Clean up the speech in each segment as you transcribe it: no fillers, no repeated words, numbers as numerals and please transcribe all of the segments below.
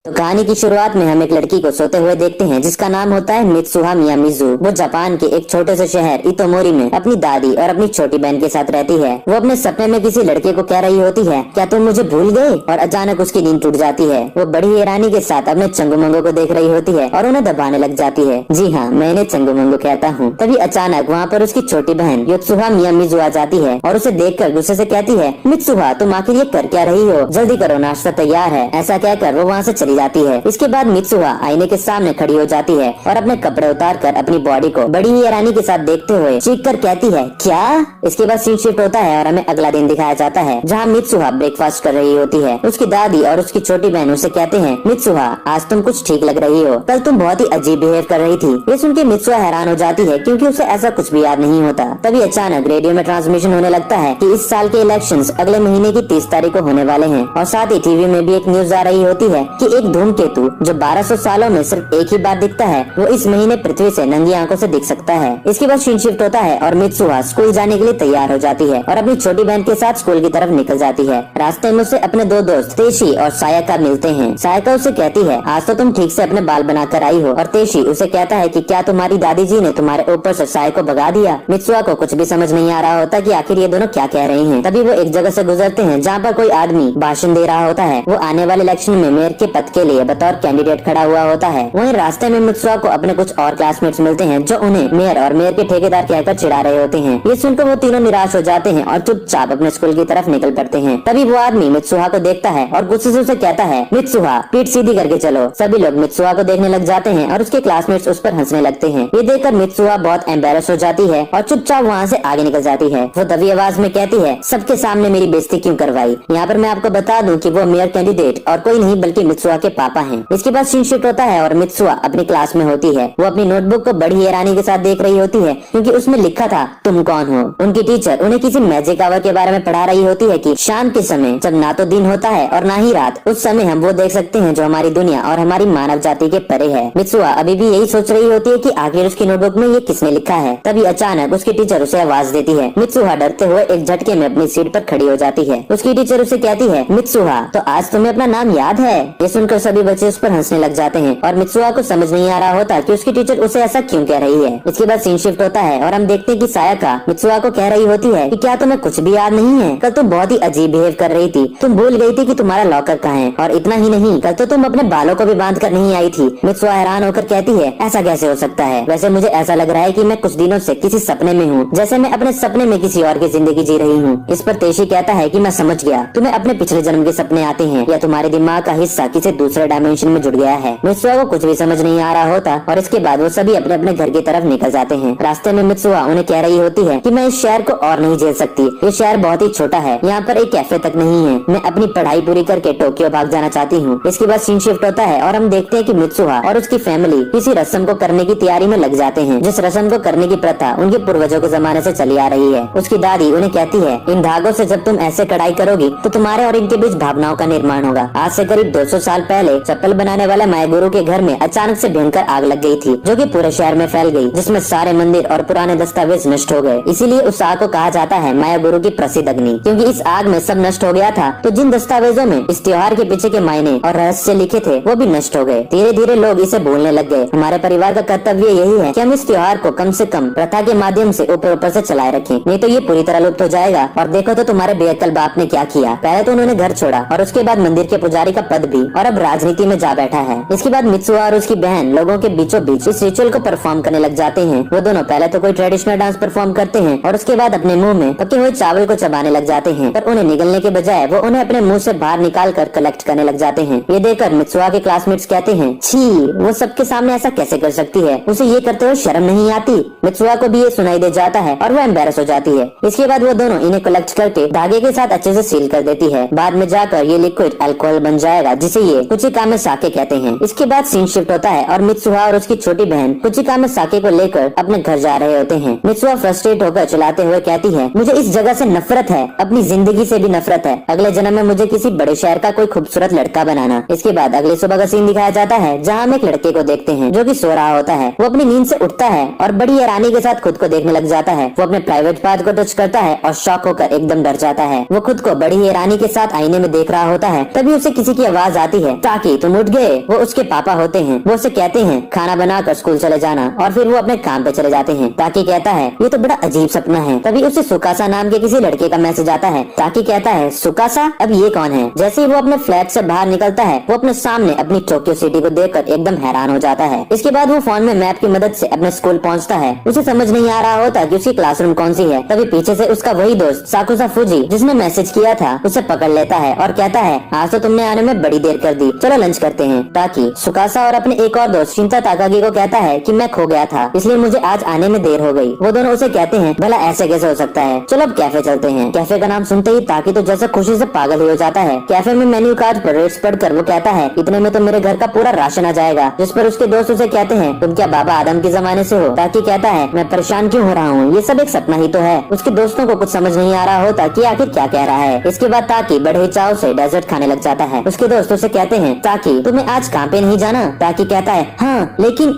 तो कहानी की शुरुआत में हम एक लड़की को सोते हुए देखते हैं जिसका नाम होता है मित्सुहा मियामिज़ू। वो जापान के एक छोटे से शहर इतोमोरी में अपनी दादी और अपनी छोटी बहन के साथ रहती है। वो अपने सपने में किसी लड़के को कह रही होती है, क्या तुम मुझे भूल गए? और अचानक उसकी नींद टूट जाती है। वो बड़ी हैरानी के साथ अपने चंगू मंगू को देख रही होती है और उन्हें दबाने लग जाती है। जी हाँ, मैं इन्हें चंगू मंगू कहता हूँ। तभी अचानक वहाँ पर उसकी छोटी बहन योत्सुहा मियामिज़ू आ जाती है और उसे देखकर गुस्से से कहती है, मित्सुहा तुम आखिर ये कर क्या रही हो? जल्दी करो, नाश्ता तैयार है। ऐसा कहकर वो वहाँ से चली जाती है। इसके बाद मित्सुहा आईने के सामने खड़ी हो जाती है और अपने कपड़े उतारकर अपनी बॉडी को बड़ी ही हैरानी के साथ देखते हुए चीख कर कहती है, क्या? इसके बाद सीन शिफ्ट होता है और हमें अगला दिन दिखाया जाता है जहाँ मित्सुहा ब्रेकफास्ट कर रही होती है। उसकी दादी और उसकी छोटी बहन उसे कहते हैं, मित्सुहा आज तुम कुछ ठीक लग रही हो, कल तुम बहुत ही अजीब बिहेव कर रही थी। ये सुन के मित्सुहा हैरान हो जाती है क्योंकि उसे ऐसा कुछ भी याद नहीं होता। तभी अचानक रेडियो में ट्रांसमिशन होने लगता है कि इस साल के इलेक्शंस अगले महीने की 30 तारीख को होने वाले हैं और साथ ही टीवी में भी एक न्यूज आ रही होती है कि एक धूमकेतु जो 1200 सालों में सिर्फ एक ही बार दिखता है वो इस महीने पृथ्वी से नंगी आंखों से दिख सकता है। इसके बाद सीन शिफ्ट होता है और मित्सुहा स्कूल जाने के लिए तैयार हो जाती है और अपनी छोटी बहन के साथ स्कूल की तरफ निकल जाती है। रास्ते में उसे अपने दो दोस्त तेशी और सायाका मिलते हैं। सायाका उसे कहती है, आज तो तुम ठीक से अपने बाल बनाकर आई हो। और तेशी उसे कहता है कि क्या तुम्हारी दादी जी ने तुम्हारे ऊपर से साय को भगा दिया? मित्सुहा को कुछ भी समझ नहीं आ रहा होता कि आखिर ये दोनों क्या कह रहे हैं। तभी वो एक जगह से गुजरते हैं जहाँ पर कोई आदमी भाषण दे रहा होता है। वो आने वाले इलेक्शन में मेयर के पद के लिए बतौर कैंडिडेट खड़ा हुआ होता है। वहीं रास्ते में मित्सुहा को अपने कुछ और क्लासमेट्स मिलते हैं जो उन्हें मेयर और मेयर के ठेकेदार कहकर चिढ़ा रहे होते हैं। ये सुनकर वो तीनों निराश हो जाते हैं और चुपचाप अपने स्कूल की तरफ निकल पड़ते हैं। तभी वो आदमी मित्सुहा को देखता है और गुस्से से उसे कहता है, मित्सुहा पीठ सीधी करके चलो। सभी लोग मित्सुहा को देखने लग जाते हैं और उसके क्लासमेट्स उस पर हंसने लगते हैं। ये देखकर मित्सुहा बहुत एम्बेरस हो जाती है और चुपचाप वहाँ से आगे निकल जाती है। वो दबी आवाज में कहती है, सबके सामने मेरी बेइज्जती क्यों करवाई? यहाँ पर मैं आपको बता दूं कि वो मेयर कैंडिडेट और कोई नहीं बल्कि मित्सुहा के पापा हैं। इसके बाद सीन शिफ्ट होता है और मित्सुहा अपनी क्लास में होती है। वो अपनी नोटबुक को बड़ी हैरानी के साथ देख रही होती है क्योंकि उसमें लिखा था, तुम कौन हो? उनकी टीचर उन्हें किसी मैजिक आवर के बारे में पढ़ा रही होती है कि शाम के समय जब ना तो दिन होता है और ना ही रात, उस समय हम वो देख सकते हैं जो हमारी दुनिया और हमारी मानव जाति के परे है। मित्सुहा अभी भी यही सोच रही होती है कि आखिर उसकी नोटबुक में ये किसने लिखा है। तभी अचानक उसकी टीचर उसे आवाज देती है। मित्सुहा डरते हुए एक झटके में अपनी सीट पर खड़ी हो जाती है। उसकी टीचर उसे कहती है, मित्सुहा तो आज तुम्हें अपना नाम याद है? ये सुनकर सभी बच्चे उस पर हंसने लग जाते हैं और मित्सुहा को समझ नहीं आ रहा होता कि उसकी टीचर उसे ऐसा क्यों कह रही है। इसके बाद सीन शिफ्ट होता है और हम देखते हैं कि सायाका मित्सुहा को कह रही होती है कि क्या तुम्हें कुछ भी याद नहीं है? कल तुम बहुत ही अजीब बिहेव कर रही थी। तुम भूल गई थी कि तुम्हारा लॉकर कहाँ है। और इतना ही नहीं, कल तो तुम अपने बालों को भी बांध कर नहीं आई थी। मित्सुहा हैरान होकर कहती है, ऐसा कैसे हो सकता है? वैसे मुझे ऐसा लग रहा है कि मैं कुछ दिनों से किसी सपने में हूँ, जैसे मैं अपने सपने में किसी और की जिंदगी जी रही हूँ। इस पर तेशी कहता है कि मैं समझ गया, तुम्हें अपने पिछले जन्म के सपने आते हैं या तुम्हारे दिमाग का हिस्सा किसी दूसरे डायमेंशन में जुड़ गया है। मित्सुहा को कुछ भी समझ नहीं आ रहा होता और इसके बाद वो सभी अपने अपने घर की तरफ निकल जाते हैं। रास्ते में मित्सुहा उन्हें कह रही होती है कि मैं इस शहर को और नहीं झेल सकती। ये शहर बहुत ही छोटा है, यहाँ पर एक कैफे तक नहीं है। मैं अपनी पढ़ाई पूरी करके टोक्यो भाग जाना चाहती हूँ। इसके बाद सीन शिफ्ट होता है और हम देखते हैं कि मित्सुहा और उसकी फैमिली किसी रस्म को करने की तैयारी में लग जाते हैं, जिस रस्म को करने की प्रथा उनके पूर्वजों के जमाने से चली आ रही है। उसकी दादी उन्हें कहती है, इन धागों से जब तुम ऐसे कढ़ाई करोगी तो तुम्हारे और इनके बीच भावनाओं का निर्माण होगा। आज से करीब 200 साल पहले चप्पल बनाने वाले मायागुरु के घर में अचानक से भयंकर आग लग गई थी जो कि पूरे शहर में फैल गई, जिसमें सारे मंदिर और पुराने दस्तावेज नष्ट हो गए। इसीलिए उस आग को कहा जाता है मायागुरु की प्रसिद्ध अग्नि, क्योंकि इस आग में सब नष्ट हो गया था। तो जिन दस्तावेजों में इस त्योहार के पीछे के मायने और रहस्य लिखे थे वो भी नष्ट हो गए। धीरे धीरे लोग इसे भूलने लग गए। हमारे परिवार का कर्तव्य यही है कि हम इस त्योहार को कम से कम प्रथा के माध्यम से ऊपर ऊपर से चलाए रखें, नहीं तो ये पूरी तरह लुप्त हो जाएगा। और देखो तो तुम्हारे बेअक्ल बाप ने क्या किया। पहले तो उन्होंने घर छोड़ा और उसके बाद मंदिर के पुजारी का पद भी, और अब राजनीति में जा बैठा है। इसके बाद मित्सुहा और उसकी बहन लोगों के बीचों बीच इस रिचुअल को परफॉर्म करने लग जाते हैं। वो दोनों पहले तो कोई ट्रेडिशनल डांस परफॉर्म करते हैं और उसके बाद अपने मुंह में पके हुए चावल को चबाने लग जाते हैं, पर उन्हें निगलने के बजाय वो उन्हें अपने मुंह से बाहर निकाल कर कलेक्ट करने लग जाते हैं। ये देखकर मित्सुहा के क्लासमेट्स कहते हैं, छी वो सबके सामने ऐसा कैसे कर सकती है, उसे ये करते हुए शर्म नहीं आती। मित्सुहा को भी ये सुनाई दे जाता है और वो एम्बेरस हो जाती है। इसके बाद वो दोनों इन्हें कलेक्ट करके धागे के साथ अच्छे से सील कर देती है। बाद में जाकर ये लिक्विड अल्कोहल बन जाएगा जिसे ये कुचिका में साके कहते हैं। इसके बाद सीन शिफ्ट होता है और मित्सुहा और उसकी छोटी बहन कुचिका में साके को लेकर अपने घर जा रहे होते हैं। मित्सुहा फ्रस्ट्रेट होकर चलाते हुए कहती है, मुझे इस जगह से नफरत है, अपनी जिंदगी से भी नफरत है। अगले जन्म में मुझे किसी बड़े शहर का कोई खूबसूरत लड़का बनाना। इसके बाद अगली सुबह का सीन दिखाया जाता है जहाँ हम एक लड़के को देखते हैं जो कि सो रहा होता है। वो अपनी नींद से उठता है और बड़ी हैरानी के साथ खुद को देखने लग जाता है। वो अपने प्राइवेट पार्ट को टच करता है और शॉक होकर एकदम डर जाता है। वो खुद को बड़ी हैरानी के साथ आईने में देख रहा होता है। तभी उसे किसी की आवाज आती है ताकि तुम उठ गए। वो उसके पापा होते हैं। वो उसे कहते हैं खाना बनाकर स्कूल चले जाना और फिर वो अपने काम पे चले जाते हैं। ताकि कहता है ये तो बड़ा अजीब सपना है। तभी उसे सुकासा नाम के किसी लड़के का मैसेज आता है। ताकि कहता है सुकासा, अब ये कौन है? जैसे ही वो अपने फ्लैट से बाहर निकलता है वो अपने सामने अपनी टोक्यो सिटी को देखकर एकदम हैरान हो जाता है। इसके बाद वो फोन में मैप की मदद से अपने स्कूल पहुंचता है। उसे समझ नहीं आ रहा होता कि उसकी क्लासरूम कौन सी है। तभी पीछे से उसका वही दोस्त साकुसा फूजी जिसने मैसेज किया था उसे पकड़ लेता है और कहता है आज तो तुमने आने में बड़ी देर कर दी, चलो लंच करते हैं। ताकि सुकासा और अपने एक और दोस्त शिंता ताकागी को कहता है कि मैं खो गया था इसलिए मुझे आज आने में देर हो गई। वो दोनों उसे कहते हैं भला ऐसे कैसे हो सकता है, चलो अब कैफे चलते हैं। कैफे का नाम सुनते ही ताकि तो जैसे खुशी से पागल ही हो जाता है। कैफे में मेन्यू कार्ड पर रेट्स पढ़कर वो कहता है इतने में तो मेरे घर का पूरा राशन आ जाएगा। जिस पर उसके दोस्त उसे कहते हैं तुम क्या बाबा आदम के जमाने से हो? ताकि कहता है मैं परेशान क्यों हो रहा हूँ, ये सब एक सपना ही तो है। उसके दोस्तों को कुछ समझ नहीं आ रहा होता कि आखिर क्या कह रहा है। इसके बाद ताकि बड़े ही चाव से डेजर्ट खाने लग जाता है। उसके दोस्त उसे कहते हैं ताकि तुम्हें आज काम पे नहीं जाना? ताकि कहता है हाँ लेकिन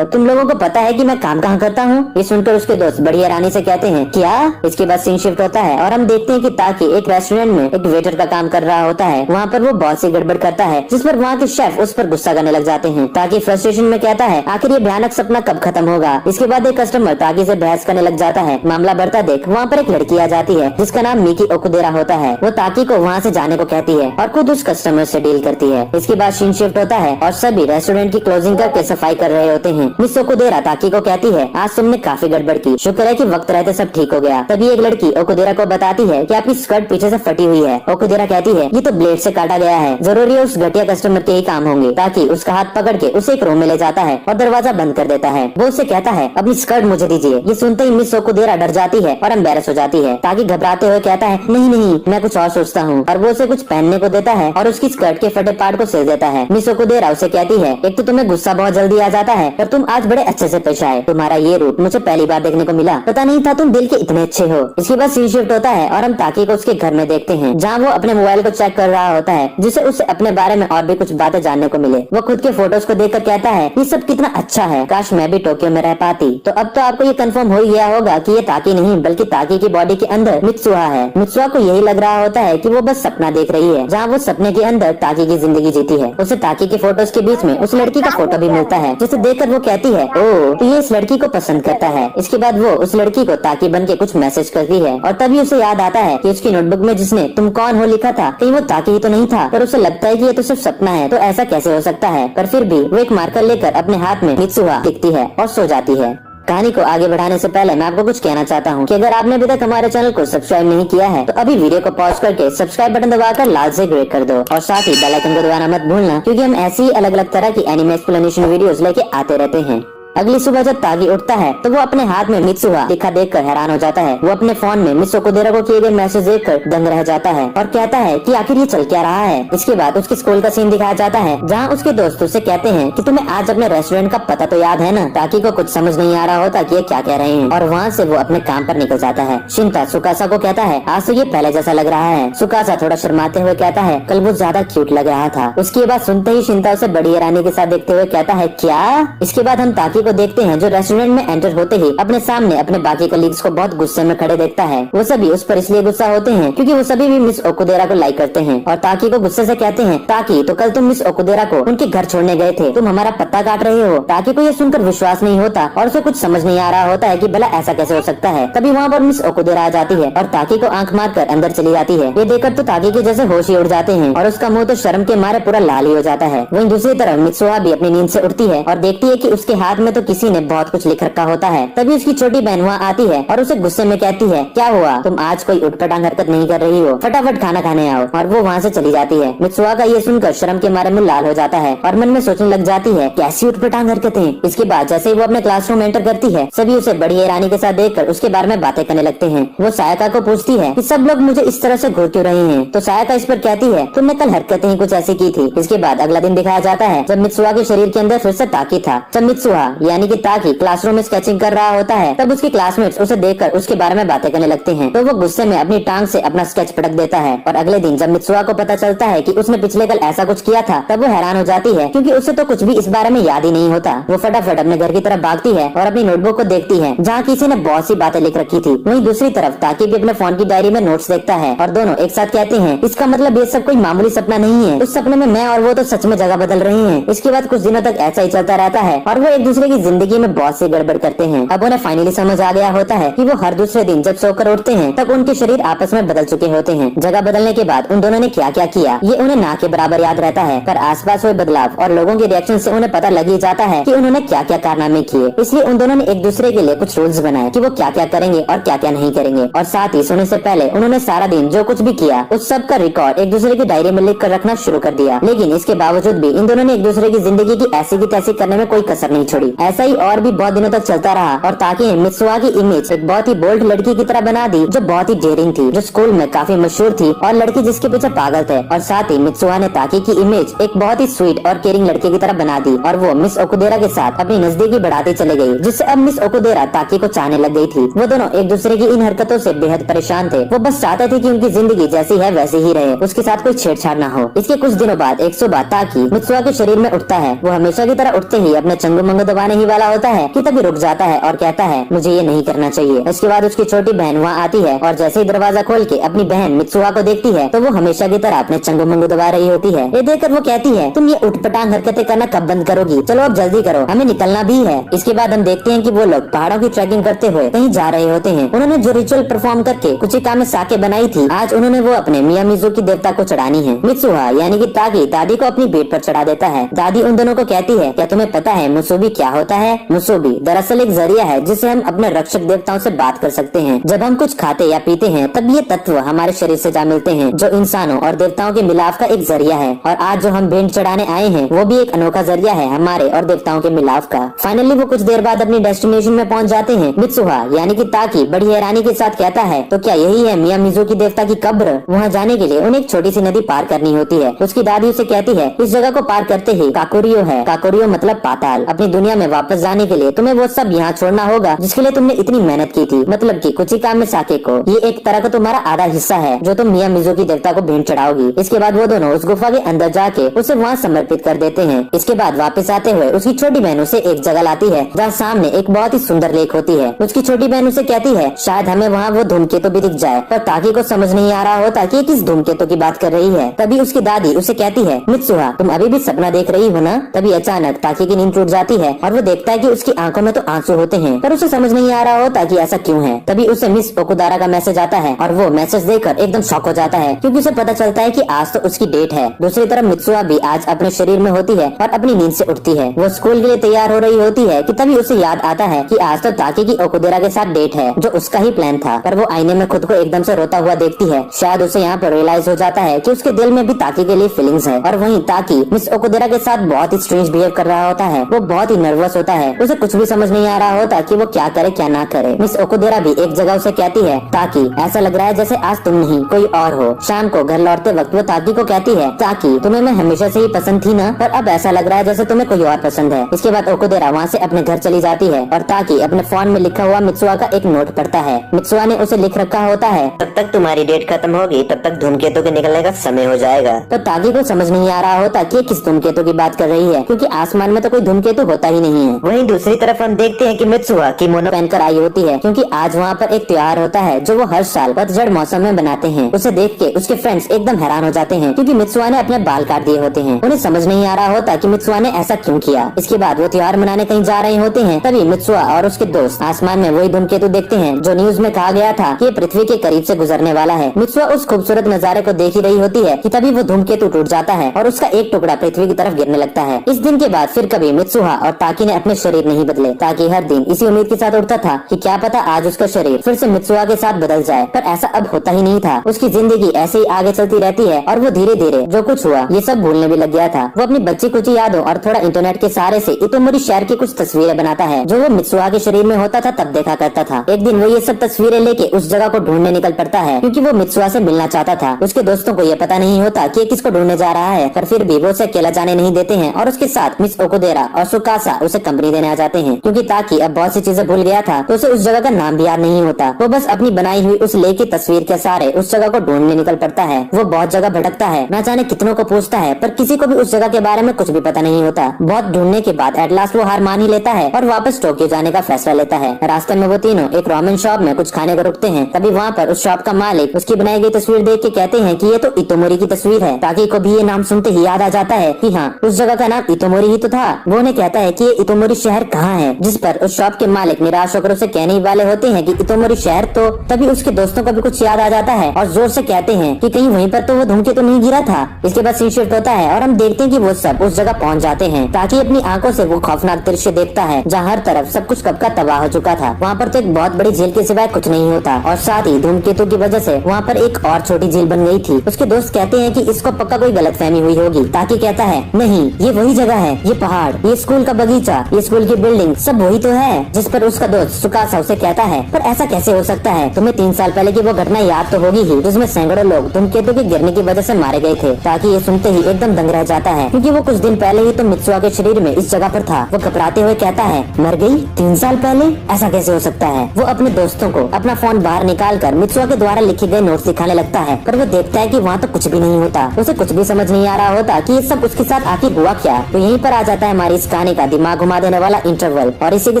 तुम लोगों को पता है कि मैं काम कहाँ करता हूँ? ये सुनकर उसके दोस्त बड़ी हैरानी से कहते हैं क्या? इसके बाद सीन शिफ्ट होता है और हम देखते हैं कि ताकि एक रेस्टोरेंट में एक वेटर का काम कर रहा होता है। वहाँ पर वो बहुत सी गड़बड़ करता है जिस पर वहाँ के शेफ उस पर गुस्सा करने लग जाते हैं। ताकि फ्रस्ट्रेशन में कहता है आखिर ये भयानक सपना कब खत्म होगा। इसके बाद एक कस्टमर ताकि से बहस करने लग जाता है। मामला बढ़ता देख वहाँ पर एक लड़की आ जाती है जिसका नाम मिकी ओकुदेरा होता है। वो ताकि को वहाँ से जाने को कहती है और खुद उस कस्टमर से डील करती है। इसके बाद सीन शिफ्ट होता है और सभी रेस्टोरेंट की क्लोजिंग करके सफाई कर रहे होते हैं। मिस ओकुदेरा ताकि को कहती है आज तुमने काफी गड़बड़ की, शुक्र है कि वक्त रहते सब ठीक हो गया। तभी एक लड़की ओकुदेरा को बताती है कि आपकी स्कर्ट पीछे से फटी हुई है। ओकुदेरा कहती है ये तो ब्लेड से काटा गया है, जरूरी है उस घटिया कस्टमर के ही काम होंगे। ताकि उसका हाथ पकड़ के उसे एक रूम में ले जाता है और दरवाजा बंद कर देता है। वो उसे कहता है अपनी स्कर्ट मुझे दीजिए। ये सुनते ही मिस ओकुदेरा डर जाती है और एम्बेरस हो जाती है। ताकि घबराते हुए कहता है नहीं नहीं मैं कुछ और सोचता हूँ और वो उसे कुछ पहनने को देता है और उसकी स्कर्ट के फटे पार्ट को सिल देता है। मिस ओकुदेरा उसे कहती है एक तो तुम्हें गुस्सा बहुत जल्दी आ जाता है और तुम आज बड़े अच्छे से पेश आए। तुम्हारा ये रूप मुझे पहली बार देखने को मिला, पता नहीं था तुम दिल के इतने अच्छे हो। इसके बाद सीन शिफ्ट होता है और हम ताकि को उसके घर में देखते हैं जहाँ वो अपने मोबाइल को चेक कर रहा होता है जिसे उसे अपने बारे में और भी कुछ बातें जानने को मिले। वो खुद के फोटोज को देखकर कहता है ये सब कितना अच्छा है, काश मैं भी टोक्यो में रह पाती। तो अब तो आपको ये कंफर्म हो ही गया होगा कि ये ताकि नहीं बल्कि ताकि की बॉडी के अंदर मित्सुहा है। मित्सुहा को यही लग रहा होता है कि वो बस सपना देख रही है जहाँ वो सपने के अंदर ताकि की जिंदगी जीती है। उसे ताकि के फोटोज के बीच में उस लड़की का फोटो भी मिलता है जिसे देखकर वो कहती है ओ तो ये इस लड़की को पसंद करता है। इसके बाद वो उस लड़की को ताकि बन के कुछ मैसेज करती है और तभी उसे याद आता है कि उसकी नोटबुक में जिसने तुम कौन हो लिखा था कहीं वो ताकि ही तो नहीं था। पर उसे लगता है कि ये तो सिर्फ सपना है, तो ऐसा कैसे हो सकता है। पर फिर भी वो एक मार्कर लेकर अपने हाथ में मित्सुहा लिखती है और सो जाती है। कहानी को आगे बढ़ाने से पहले मैं आपको कुछ कहना चाहता हूँ कि अगर आपने अभी तक हमारे चैनल को सब्सक्राइब नहीं किया है तो अभी वीडियो को पॉज करके सब्सक्राइब बटन दबाकर लाल से ग्रे कर दो और साथ ही बेल आइकन को दबाना मत भूलना क्योंकि हम ऐसी ही अलग अलग तरह की एनिमे एक्सप्लेनेशन वीडियोस लेके आते रहते हैं। अगली सुबह जब तागी उठता है तो वो अपने हाथ में मित्सुहा लिखा देखकर हैरान हो जाता है। वो अपने फोन में मिस ओकुदेरा को किए गए मैसेज देखकर दंग रह जाता है और कहता है कि आखिर ये चल क्या रहा है। इसके बाद उसके स्कूल का सीन दिखाया जाता है जहाँ उसके दोस्त उसे कहते हैं कि तुम्हें आज अपने रेस्टोरेंट का पता तो याद है ना। ताकि को कुछ समझ नहीं आ रहा होता कि ये क्या कह रहे हैं और वहाँ से वो अपने काम पर निकल जाता है। शिंता सुकासा को कहता है आज तो ये पहले जैसा लग रहा है। सुकासा थोड़ा शर्माते हुए कहता है कल वो ज्यादा क्यूट लग रहा था। उसके बाद सुनते ही शिंता उसे बड़ी हैरानी के साथ देखते हुए कहता है क्या। इसके बाद हम ताकि को देखते हैं जो रेस्टोरेंट में एंटर होते ही अपने सामने अपने बाकी कलीग्स को बहुत गुस्से में खड़े देखता है। वो सभी उस पर इसलिए गुस्सा होते हैं क्योंकि वो सभी भी मिस ओकुदेरा को लाइक करते हैं और ताकि को गुस्से से कहते हैं ताकि तो कल तुम मिस ओकुदेरा को उनके घर छोड़ने गए थे, तुम हमारा पत्ता काट रहे हो। ताकि को ये सुनकर विश्वास नहीं होता और उसे कुछ समझ नहीं आ रहा होता है कि भला ऐसा कैसे हो सकता है। तभी वहाँ पर मिस ओकुदेरा आ जाती है और ताकि को आंख मार कर अंदर चली जाती है। ये देखकर तो ताकि के जैसे होश ही उड़ जाते हैं और उसका मुंह तो शर्म के मारे पूरा लाल ही हो जाता है। वहीं दूसरी तरफ मित्सुहा भी अपनी नींद से उठती है और देखती है कि उसके हाथ में तो किसी ने बहुत कुछ लिख रखा होता है। तभी उसकी छोटी बहन वहाँ आती है और उसे गुस्से में कहती है क्या हुआ, तुम आज कोई उठपटांग हरकत नहीं कर रही हो, फटाफट खाना खाने आओ। और वो वहाँ से चली जाती है। मित्सुहा का ये सुनकर शर्म के मारे मुंह लाल हो जाता है और मन में सोचने लग जाती है कैसी उठपटांग हरकतें। इसके बाद जैसे ही वो अपने क्लासरूम एंटर करती है सभी उसे बड़ी हैरानी के साथ देखकर उसके बारे में बातें करने लगते हैं। वो सायका को पूछती है कि सब लोग मुझे इस तरह से घूर क्यों रहे हैं। तो सायका इस पर कहती है तुमने कल हरकतें ही कुछ ऐसी की थी। इसके बाद अगला दिन दिखाया जाता है जब मित्सुहा के शरीर के अंदर फिर से ताकि था। जब मित्सुहा यानी कि ताकि क्लासरूम में स्केचिंग कर रहा होता है, तब उसके क्लासमेट्स उसे देखकर उसके बारे में बातें करने लगते हैं। तो वो गुस्से में अपनी टांग से अपना स्केच पटक देता है और अगले दिन जब मित्सुआ को पता चलता है कि उसने पिछले कल ऐसा कुछ किया था, तब वो हैरान हो जाती है क्योंकि उसे तो कुछ भी इस बारे में याद ही नहीं होता। वो फटाफट अपने घर की तरफ भागती है और अपनी नोटबुक को देखती है जहाँ किसी ने बहुत सी बातें लिख रखी थी। वहीं दूसरी तरफ ताकि भी अपने फोन की डायरी में नोट्स देखता है और दोनों एक साथ कहते हैं, इसका मतलब ये सब कोई मामूली सपना नहीं है। उस सपने में मैं और वो तो सच में जगह बदल रही हैं। इसके बाद कुछ दिनों तक ऐसा ही चलता रहता है और वो एक दूसरे की जिंदगी में बहुत सी गड़बड़ करते हैं। अब उन्हें फाइनली समझ आ गया होता है कि वो हर दूसरे दिन जब सोकर उठते हैं तब उनके शरीर आपस में बदल चुके होते हैं। जगह बदलने के बाद उन दोनों ने क्या क्या किया ये उन्हें ना के बराबर याद रहता है, पर आसपास हुए बदलाव और लोगों के रिएक्शन से उन्हें पता लग ही जाता है कि उन्होंने क्या क्या कारनामे किए। इसलिए उन दोनों ने एक दूसरे के लिए कुछ रूल्स बनाए कि वो क्या क्या करेंगे और क्या क्या नहीं करेंगे। और साथ ही सोने से पहले उन्होंने सारा दिन जो कुछ भी किया उस सब का रिकॉर्ड एक दूसरे की डायरी में लिख कर रखना शुरू कर दिया। लेकिन इसके बावजूद भी इन दोनों ने एक दूसरे की जिंदगी की ऐसी की तैसी करने में कोई कसर नहीं छोड़ी। ऐसा ही और भी बहुत दिनों तक चलता रहा और ताकि मित्सुआ की इमेज एक बहुत ही बोल्ड लड़की की तरह बना दी, जो बहुत ही डेयरिंग थी, जो स्कूल में काफी मशहूर थी और लड़की जिसके पीछे पागल थे। और साथ ही मित्सुआ ने ताकि की इमेज एक बहुत ही स्वीट और केयरिंग लड़के की तरह बना दी और वो मिस ओकुदेरा के साथ अपनी नजदीकी बढ़ाती चले गई, जिससे अब मिस ओकुदेरा ताकि को चाहने लग गई थी। वो दोनों एक दूसरे की इन हरकतों से बेहद परेशान थे। वो बस चाहते थे कि उनकी जिंदगी जैसी है वैसी ही रहे, उसके साथ कोई छेड़छाड़ न हो। इसके कुछ दिनों बाद एक सुबह ताकि मित्सुआ के शरीर में उठता है। वो हमेशा की तरह उठते ही अपने चंगू मंगू दबाने ही वाला होता है कि तभी रुक जाता है और कहता है, मुझे ये नहीं करना चाहिए। इसके बाद उसकी छोटी बहन वहाँ आती है और जैसे ही दरवाजा खोल के अपनी बहन मित्सुआ को देखती है तो वो हमेशा की तरह अपने चंगू मंगू दबा रही होती है। ये देखकर वो कहती है, तुम ये उठपटांग हरकतें करना कब बंद करोगी? चलो अब जल्दी करो, हमें निकलना भी है। इसके बाद हम देखते हैं कि वो लोग पहाड़ों की ट्रैकिंग करते हुए कहीं जा रहे होते हैं। उन्होंने जो रिचुअल परफॉर्म करके कुचिका में साके बनाई थी, आज उन्होंने वो अपने मियामिज़ू की देवता को चढ़ानी है। मित्सुआ यानी कि ताकि दादी को अपनी बेट पर चढ़ा देता है। दादी उन दोनों को कहती है, क्या तुम्हें पता है मुसोबी क्या होता है? मुसोबी दरअसल एक जरिया है जिससे हम अपने रक्षक देवताओं से बात कर सकते हैं। जब हम कुछ खाते या पीते हैं तब ये तत्व हमारे शरीर से जा मिलते हैं, जो इंसानों और देवताओं के मिलाप का एक जरिया है। और आज जो हम भेंट चढ़ाने आए हैं वो भी एक अनोखा जरिया है हमारे और देवताओं के मिलाप का। फाइनली वो कुछ देर बाद अपनी डेस्टिनेशन में पहुंच जाते हैं। मित्सुआ यानी कि ताकि बड़ी हैरानी के साथ कहता है, तो क्या यही है मियामिज़ू की देवता की कब्र? वहाँ जाने के लिए उन्हें एक छोटी सी नदी पार करनी होती है। उसकी दादी उसे कहती है, इस जगह को पार करते ही काकोरियो है। काकोरियो मतलब पाताल। अपनी दुनिया में वापस जाने के लिए तुम्हें वो सब यहाँ छोड़ना होगा जिसके लिए तुमने इतनी मेहनत की थी, मतलब कि कुचिका में साके को। ये एक तरह का तुम्हारा आधा हिस्सा है जो तुम मियामिज़ू की देवता को भेंट चढ़ाओगी। इसके बाद वो दोनों उस गुफा के अंदर जाके उसे वहाँ समर्पित कर देते हैं। इसके बाद वापस आते हुए उसकी छोटी बहन उसे एक जगह लाती है जहाँ सामने एक बहुत ही सुंदर लेक होती है। उसकी छोटी बहन उसे कहती है, शायद हमें वहाँ वो धूमकेतु भी दिख जाए, पर ताकि को समझ नहीं आ रहा होता कि किस धूमकेतु की बात कर रही है। तभी उसकी दादी उसे कहती है, मित्सुआ तुम अभी भी सपना देख रही हो ना? तभी अचानक ताकि की नींद टूट जाती है और वो देखता है कि उसकी आंखों में तो आंसू होते हैं, पर उसे समझ नहीं आ रहा होता कि ऐसा क्यों है। तभी उसे मिस ओकुदारा का मैसेज आता है और वो मैसेज देखकर एकदम शॉक हो जाता है क्योंकि उसे पता चलता है कि आज तो उसकी डेट है। दूसरी तरफ मित्सुआ भी आज अपने शरीर में होती है और अपनी नींद से उठती है। वो स्कूल के लिए तैयार हो रही होती है कि तभी उसे याद आता है कि आज तो ताकि की ओकुदेरा के साथ डेट है, जो उसका ही प्लान था। पर वो आईने में खुद को एकदम से रोता हुआ देखती है। शायद उसे यहाँ पर रियलाइज हो जाता है कि उसके दिल में भी ताकि के लिए फीलिंग्स है। और वहीं ताकि मिस ओकुदेरा के साथ बहुत ही स्ट्रेंज बिहेव कर रहा होता है। वो बहुत ही नर्वस होता है, उसे कुछ भी समझ नहीं आ रहा होता कि वो क्या करे क्या ना करे। मिस ओकुदेरा भी एक जगह उसे कहती है, ताकि ऐसा लग रहा है जैसे आज तुम नहीं कोई और हो। शाम को घर लौटते वक्त वो ताकि को कहती है, ताकि तुम्हें मैं हमेशा से ही पसंद थी ना, पर अब ऐसा लग रहा है जैसे तुम्हें कोई और पसंद है। इसके बाद ओकुदेरा वहाँ से अपने घर चली जाती है और ताकि अपने फोन में लिखा हुआ मित्सुआ का एक नोट पढ़ता है। मित्सुआ ने उसे लिख रखा होता है, तब तक तुम्हारी डेट खत्म होगी तब तक धूमकेतु के निकलने का समय हो जाएगा। तो ताकि को समझ नहीं आ रहा होता कि किस धूमकेतु की बात कर रही है, क्योंकि आसमान में तो कोई धूमकेतु होता ही नहीं है। वहीं दूसरी तरफ हम देखते हैं कि मित्सुआ किमोनो पहनकर आई होती है, क्योंकि आज वहाँ पर एक त्योहार होता है जो वो हर साल पतझड़ मौसम में बनाते हैं। उसे देख के उसके फ्रेंड्स एकदम हैरान हो जाते हैं क्योंकि मित्सुआ ने अपने बाल काट दिए होते हैं। उन्हें समझ नहीं आ रहा होता कि मित्सुआ ने ऐसा क्यों किया। इसके बाद वो त्योहार मनाने कहीं जा रहे होते हैं। तभी मित्सुआ और उसके दोस्त आसमान में वही धूमकेतु देखते हैं जो न्यूज में कहा गया था कि पृथ्वी के करीब से गुजरने वाला है। मित्सुआ उस खूबसूरत नजारे को देख ही रही होती है कि तभी वो धूमकेतु टूट जाता है और उसका एक टुकड़ा पृथ्वी की तरफ गिरने लगता है। इस दिन के बाद फिर कभी मित्सुआ और ताकि ने अपने शरीर नहीं बदले। ताकि हर दिन इसी उम्मीद के साथ उठता था कि क्या पता आज उसका शरीर फिर से मित्सुआ के साथ बदल जाए, पर ऐसा अब होता ही नहीं था। उसकी जिंदगी ऐसे ही आगे चलती रहती है और वो धीरे धीरे जो कुछ हुआ ये सब भूलने भी लग गया था। वो अपनी बच्ची कुछ यादों और थोड़ा इंटरनेट के सहारे से इतोमोरी शहर की कुछ तस्वीरें बनाता है जो वो मित्सुआ के शरीर में होता था तब देखा करता था। एक दिन वो ये सब तस्वीरें लेके उस जगह को ढूंढने निकल पड़ता है क्योंकि वो मित्सुआ से मिलना चाहता था। उसके दोस्तों को ये पता नहीं होता कि किसको ढूंढने जा रहा है, पर फिर भी वो उसे अकेला जाने नहीं देते हैं और उसके साथ मिस ओकुदेरा और सुकासा उसे कंपनी देने आ जाते हैं, क्योंकि ताकि अब बहुत सी चीजें भूल गया था तो उसे उस जगह का नाम भी याद नहीं होता। वो बस अपनी बनाई हुई उस लेक की तस्वीर के सहारे उस जगह को ढूंढने निकल पड़ता है। वो बहुत जगह भटकता है, न जाने कितनों को पूछता है, पर किसी को भी उस जगह के बारे में कुछ भी पता नहीं होता। बहुत ढूंढने के बाद एट लास्ट वो हार मान ही लेता है और वापस टोक्यो जाने का फैसला लेता है। रास्ते में वो तीनों एक रामेन शॉप में कुछ खाने को रुकते हैं। तभी वहाँ पर उस शॉप का मालिक उसकी बनाई गई तस्वीर देख के कहते हैं कि ये तो इतोमोरी की तस्वीर है। ताकि को भी ये नाम सुनते ही याद आ जाता है कि हाँ, उस जगह का नाम इतोमोरी ही तो था। वो उन्हें कहता है कि ये इतोमोरी शहर कहाँ है, जिस पर उस शॉप के मालिक निराश होकर उसे कहने ही वाले होते हैं कि इतोमोरी शहर। तो तभी उसके दोस्तों को भी कुछ याद आ जाता है और जोर से कहते हैं कि कहीं वहीं पर तो वो धूमकेतु नहीं गिरा था। इसके बाद सीन शिफ्ट होता है और हम देखते हैं कि वो सब उस जगह पहुंच जाते हैं, ताकि अपनी आंखों से वो खौफनाक दृश्य देखता है जहाँ हर तरफ सब कुछ कब का तबाह हो चुका था। वहाँ पर तो एक बहुत बड़ी झील के सिवाय कुछ नहीं होता और साथ ही धूमकेतु की वजह से वहाँ पर एक और छोटी झील बन गई थी। उसके दोस्त कहते हैं कि इसको पक्का कोई गलतफहमी हुई होगी। ताकि कहता है नहीं, ये वही जगह है, ये पहाड़, ये स्कूल का बगीचा, ये स्कूल की बिल्डिंग सब वही तो है। जिस पर उसका दोस्त सुकासा उसे कहता है पर ऐसा कैसे हो सकता है, तुम्हें 3 साल पहले की वो घटना याद तो होगी ही जिसमें सैकड़ों लोग धूमकेतु के गिरने की वजह से मारे गए थे। ताकि ये सुनते ही एकदम दंग रह जाता है, क्योंकि वो कुछ दिन पहले ही तो मित्सुआ के शरीर में इस जगह पर था। वो घबराते हुए कहता है मर गई 3 साल पहले, ऐसा कैसे हो सकता है। वो अपने दोस्तों को अपना फोन बाहर निकाल कर मित्सुआ के द्वारा लिखे गए नोट्स दिखाने लगता है, पर वो देखता है कि वहाँ तो कुछ भी नहीं होता। उसे कुछ भी समझ नहीं आ रहा होता कि ये सब उसके साथ आखिर हुआ क्या। तो यहीं पर आ जाता है हमारी इस कहानी का दिमाग घुमा देने वाला इंटरवल, और इसी के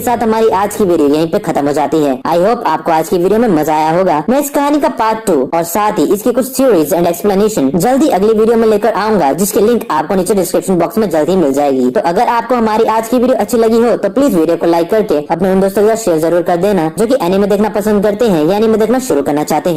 साथ हमारी आज की वीडियो यहीं पे खत्म हो जाती है। आई होप आपको आज की वीडियो में मजा आया होगा। मैं इस कहानी का पार्ट 2 और साथ ही इसकी कुछ थ्योरीज एंड एक्सप्लेनेशन जल्दी अगली वीडियो में लेकर आऊंगा, जिसके लिंक आपको नीचे डिस्क्रिप्शन बॉक्स में जल्दी मिल जाएगी। तो अगर आपको हमारी आज की वीडियो अच्छी लगी हो तो प्लीज वीडियो को लाइक करके अपने उन दोस्तों के साथ शेयर जरूर कर देना जो कि एनीमे देखना पसंद करते हैं या एनीमे देखना शुरू करना चाहते हैं।